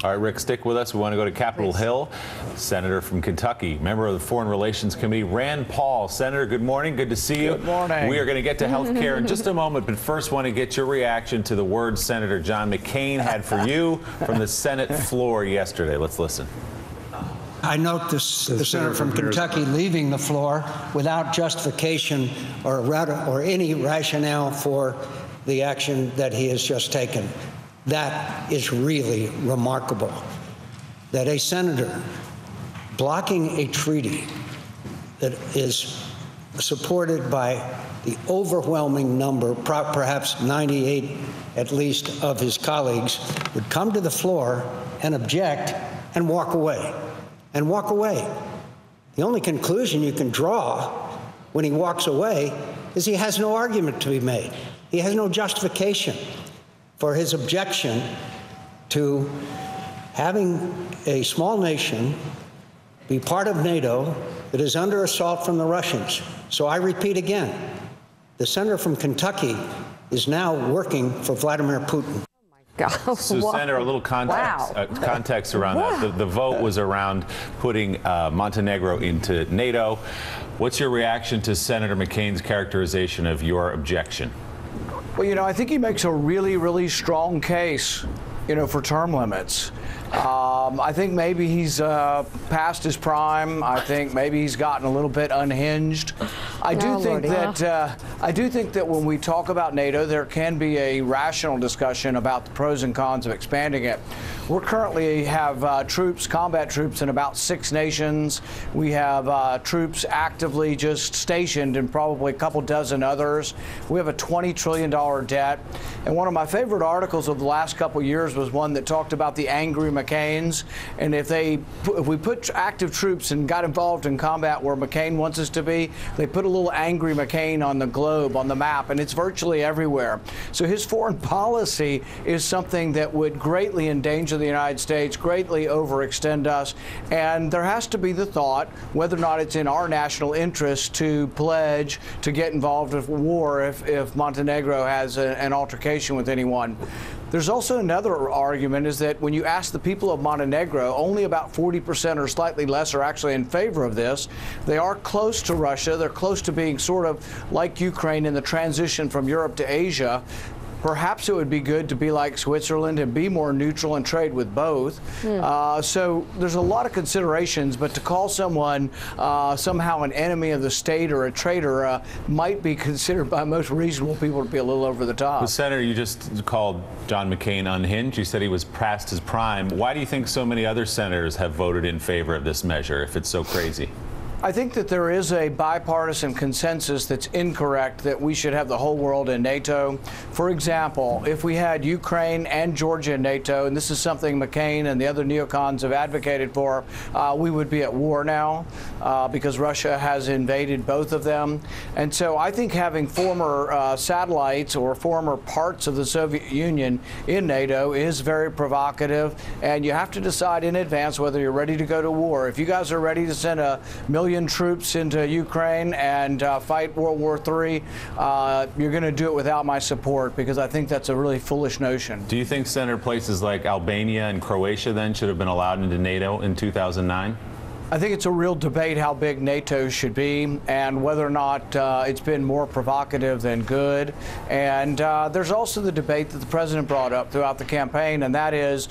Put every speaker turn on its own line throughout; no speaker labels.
All right, Rick, stick with us. We want to go to Capitol Hill. Senator from Kentucky, member of the Foreign Relations Committee, Rand Paul. Senator, good morning. Good to see you.
Good morning.
We are going to get to health care in just a moment, but first want to get your reaction to the words Senator John McCain had for you from the Senate floor yesterday. Let's listen.
I note the senator from Kentucky leaving the floor without justification or any rationale for the action that he has just taken. That is really remarkable, that a senator blocking a treaty that is supported by the overwhelming number, perhaps 98 at least, of his colleagues, would come to the floor and object and walk away. And walk away. The only conclusion you can draw when he walks away is he has no argument to be made. He has no justification for his objection to having a small nation be part of NATO that is under assault from the Russians. So I repeat again, the senator from Kentucky is now working for Vladimir Putin.
So, Senator, a little context around that. The vote was around putting Montenegro into NATO. What's your reaction to Senator McCain's characterization of your objection?
Well, you know, I think he makes a really, really strong case, you know, for term limits. I think maybe he's past his prime. I think maybe he's gotten a little bit unhinged. I do think that when we talk about NATO, there can be a rational discussion about the pros and cons of expanding it. We currently have troops, combat troops, in about 6 nations. We have troops actively just stationed in probably a couple dozen others. We have a $20 trillion debt. And one of my favorite articles of the last couple years was one that talked about the angry McCains. And if we put active troops and got involved in combat where McCain wants us to be, they put a little angry McCain on the globe, on the map, and it's virtually everywhere. So his foreign policy is something that would greatly endanger the United States, greatly overextend us, and there has to be the thought whether or not it's in our national interest to pledge to get involved with war if Montenegro has an altercation with anyone. There's also another argument, is that when you ask the people of Montenegro, only about 40% or slightly less are actually in favor of this. They are close to Russia. They're close to being sort of like Ukraine in the transition from Europe to Asia. Perhaps it would be good to be like Switzerland and be more neutral and trade with both. So there's a lot of considerations, but to call someone somehow an enemy of the state or a traitor might be considered by most reasonable people to be a little over the top.
Well, Senator, you just called John McCain unhinged. You said he was past his prime. Why do you think so many other senators have voted in favor of this measure if it's so crazy?
I think that there is a bipartisan consensus that's incorrect that we should have the whole world in NATO. For example, if we had Ukraine and Georgia in NATO, and this is something McCain and the other neocons have advocated for, we would be at war now because Russia has invaded both of them. And so I think having former satellites or former parts of the Soviet Union in NATO is very provocative, and you have to decide in advance whether you're ready to go to war. If you guys are ready to send 1 million troops into Ukraine and fight World War III, you're going to do it without my support, because I think that's a really foolish notion.
Do you think, Senator, places like Albania and Croatia then should have been allowed into NATO in 2009?
I think it's a real debate how big NATO should be and whether or not it's been more provocative than good. And there's also the debate that the president brought up throughout the campaign, and that is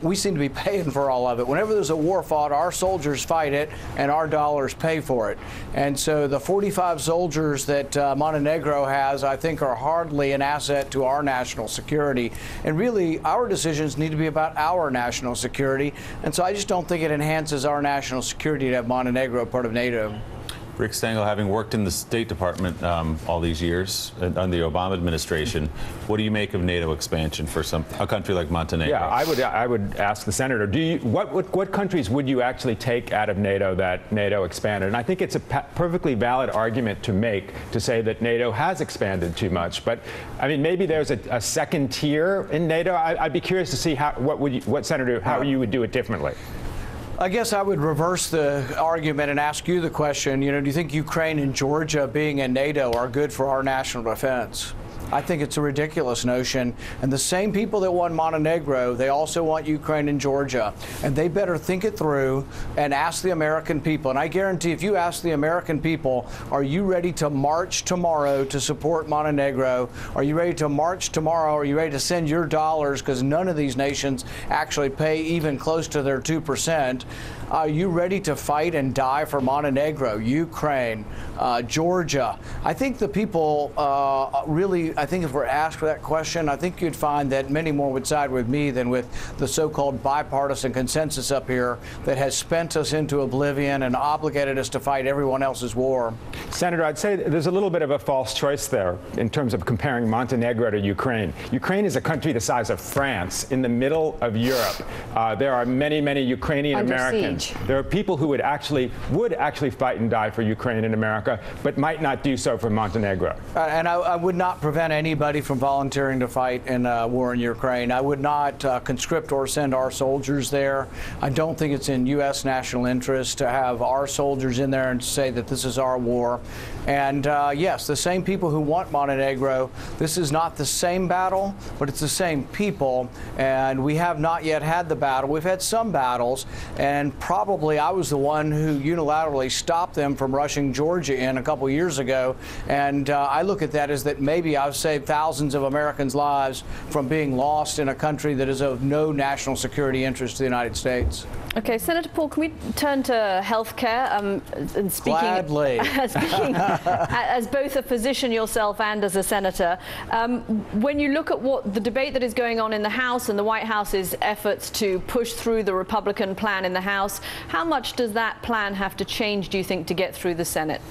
we seem to be paying for all of it. Whenever there's a war fought, our soldiers fight it and our dollars pay for it. And so the 45 soldiers that Montenegro has, I think, are hardly an asset to our national security. And really, our decisions need to be about our national security. And so I just don't think it enhances our national security to have Montenegro part of NATO.
Rick Stengel, having worked in the State Department all these years under the Obama administration, what do you make of NATO expansion for a country like Montenegro?
Yeah, I would ask the senator, what countries would you actually take out of NATO that NATO expanded? And I think it's a perfectly valid argument to make to say that NATO has expanded too much. But I mean, maybe there's a second tier in NATO. I'd be curious to see how you would do it differently.
I guess I would reverse the argument and ask you the question, you know, do you think Ukraine and Georgia being in NATO are good for our national defense? I think it's a ridiculous notion. And the same people that want Montenegro, they also want Ukraine and Georgia. And they better think it through and ask the American people. And I guarantee if you ask the American people, are you ready to march tomorrow to support Montenegro? Are you ready to march tomorrow? Are you ready to send your dollars? Because none of these nations actually pay even close to their 2%. Are you ready to fight and die for Montenegro, Ukraine, Georgia? I think the people really, I think if we're asked for that question, I think you'd find that many more would side with me than with the so-called bipartisan consensus up here that has spent us into oblivion and obligated us to fight everyone else's war.
Senator, I'd say there's a little bit of a false choice there in terms of comparing Montenegro to Ukraine. Ukraine is a country the size of France in the middle of Europe. There are many, many Ukrainian Americans. There are people who would actually fight and die for Ukraine in America, but might not do so for Montenegro.
And I would not prevent anybody from volunteering to fight in a war in Ukraine. I would not conscript or send our soldiers there. I don't think it's in U.S. national interest to have our soldiers in there and say that this is our war. And yes, the same people who want Montenegro, this is not the same battle, but it's the same people. And we have not yet had the battle. We've had some battles, and probably I was the one who unilaterally stopped them from rushing Georgia in a couple years ago. And I look at that as that maybe I've saved thousands of Americans' lives from being lost in a country that is of no national security interest to the United States.
Okay, Senator Paul, can we turn to health care? And speaking,
Gladly.
speaking as both a physician yourself and as a senator, when you look at what the debate that is going on in the House and the White House's efforts to push through the Republican plan in the House, how much does that plan have to change, do you think, to get through the Senate?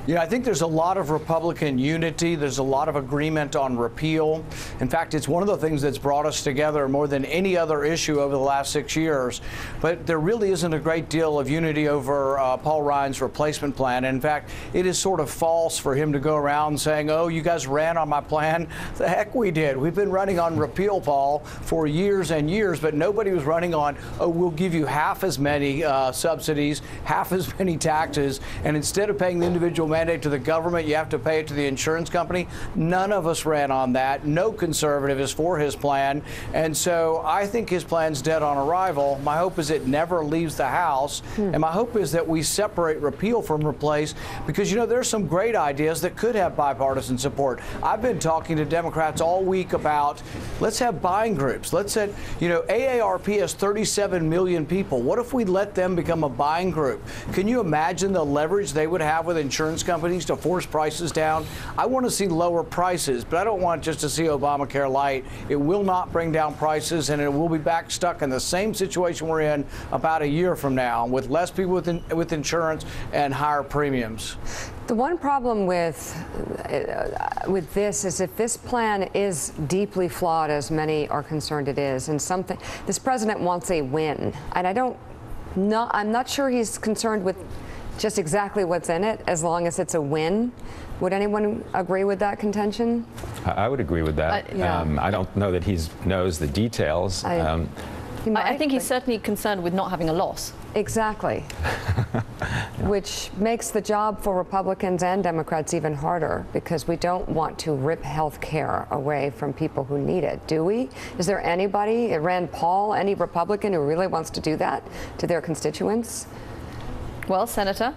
Yeah, I think there's a lot of Republican unity. There's a lot of agreement on repeal. In fact, it's one of the things that's brought us together more than any other issue over the last 6 years. But there really isn't a great deal of unity over Paul Ryan's replacement plan. In fact, it is sort of false for him to go around saying, oh, you guys ran on my plan. The heck we did. We've been running on repeal, Paul, for years and years, but nobody was running on, oh, we'll give you half as many subsidies, half as many taxes, and instead of paying the individual mandate to the government, you have to pay it to the insurance company. None of us ran on that. No conservative is for his plan. And so I think his plan's dead on arrival. My hope is it never leaves the House. And my hope is that we separate repeal from replace, because, you know, there's some great ideas that could have bipartisan support. I've been talking to Democrats all week about, let's have buying groups. Let's say, you know, AARP has 37 million people. What if we let them become a buying group? Can you imagine the leverage they would have with insurance companies to force prices down? I want to see lower prices, but I don't want just to see Obamacare light. It will not bring down prices, and it will be back stuck in the same situation we're in about a year from now, with less people with insurance and higher premiums.
The one problem with this is if this plan is deeply flawed, as many are concerned it is, and this president wants a win, and I'm not sure he's concerned with just exactly what's in it, as long as it's a win. Would anyone agree with that contention?
I would agree with that.
Yeah.
I don't know that he knows the details.
I think he's certainly concerned with not having a loss.
Exactly. Which makes the job for Republicans and Democrats even harder, because we don't want to rip health care away from people who need it, do we? Is there anybody, Rand Paul, any Republican who really wants to do that to their constituents?
Well, Senator?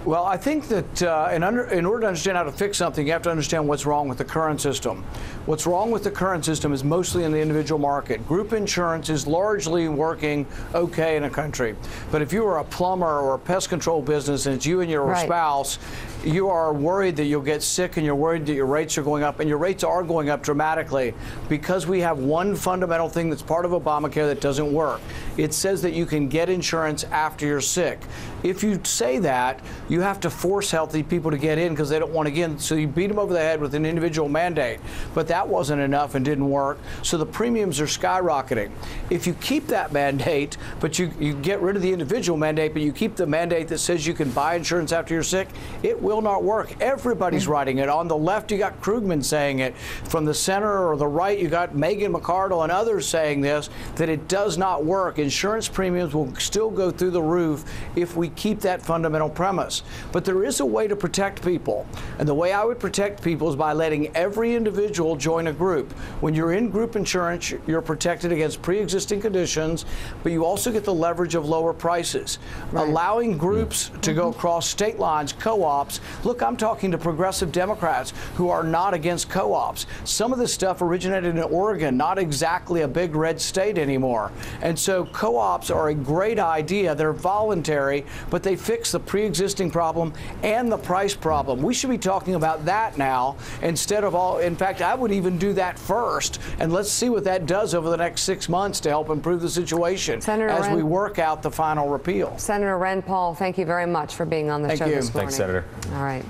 Well, I think that in order to understand how to fix something, you have to understand what's wrong with the current system. What's wrong with the current system is mostly in the individual market. Group insurance is largely working okay in a country. But if you are a plumber or a pest control business and it's you and your spouse, you are worried that you'll get sick, and you're worried that your rates are going up, and your rates are going up dramatically because we have one fundamental thing that's part of Obamacare that doesn't work. It says that you can get insurance after you're sick. If you say that, you have to force healthy people to get in because they don't want to get in. So you beat them over the head with an individual mandate. But that wasn't enough and didn't work. So the premiums are skyrocketing. If you keep that mandate, but you get rid of the individual mandate, but you keep the mandate that says you can buy insurance after you're sick, it will not work. Everybody's writing it. On the left, you got Krugman saying it. From the center or the right, you got Megan McArdle and others saying this, that it does not work. Insurance premiums will still go through the roof if we keep that fundamental premise. But there is a way to protect people. And the way I would protect people is by letting every individual join a group. When you're in group insurance, you're protected against pre-existing conditions, but you also get the leverage of lower prices. Right. Allowing groups to go across state lines, co-ops. Look, I'm talking to progressive Democrats who are not against co-ops. Some of this stuff originated in Oregon, not exactly a big red state anymore. And so co-ops are a great idea. They're voluntary, but they fix the pre-existing problem and the price problem. We should be talking about that now instead of all. In fact, I would even do that first, and let's see what that does over the next 6 months to help improve the situation as we work out the final repeal.
Senator Rand Paul, thank you very much for being on the show this morning.
Thanks, Senator.
All right.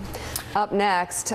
Up next.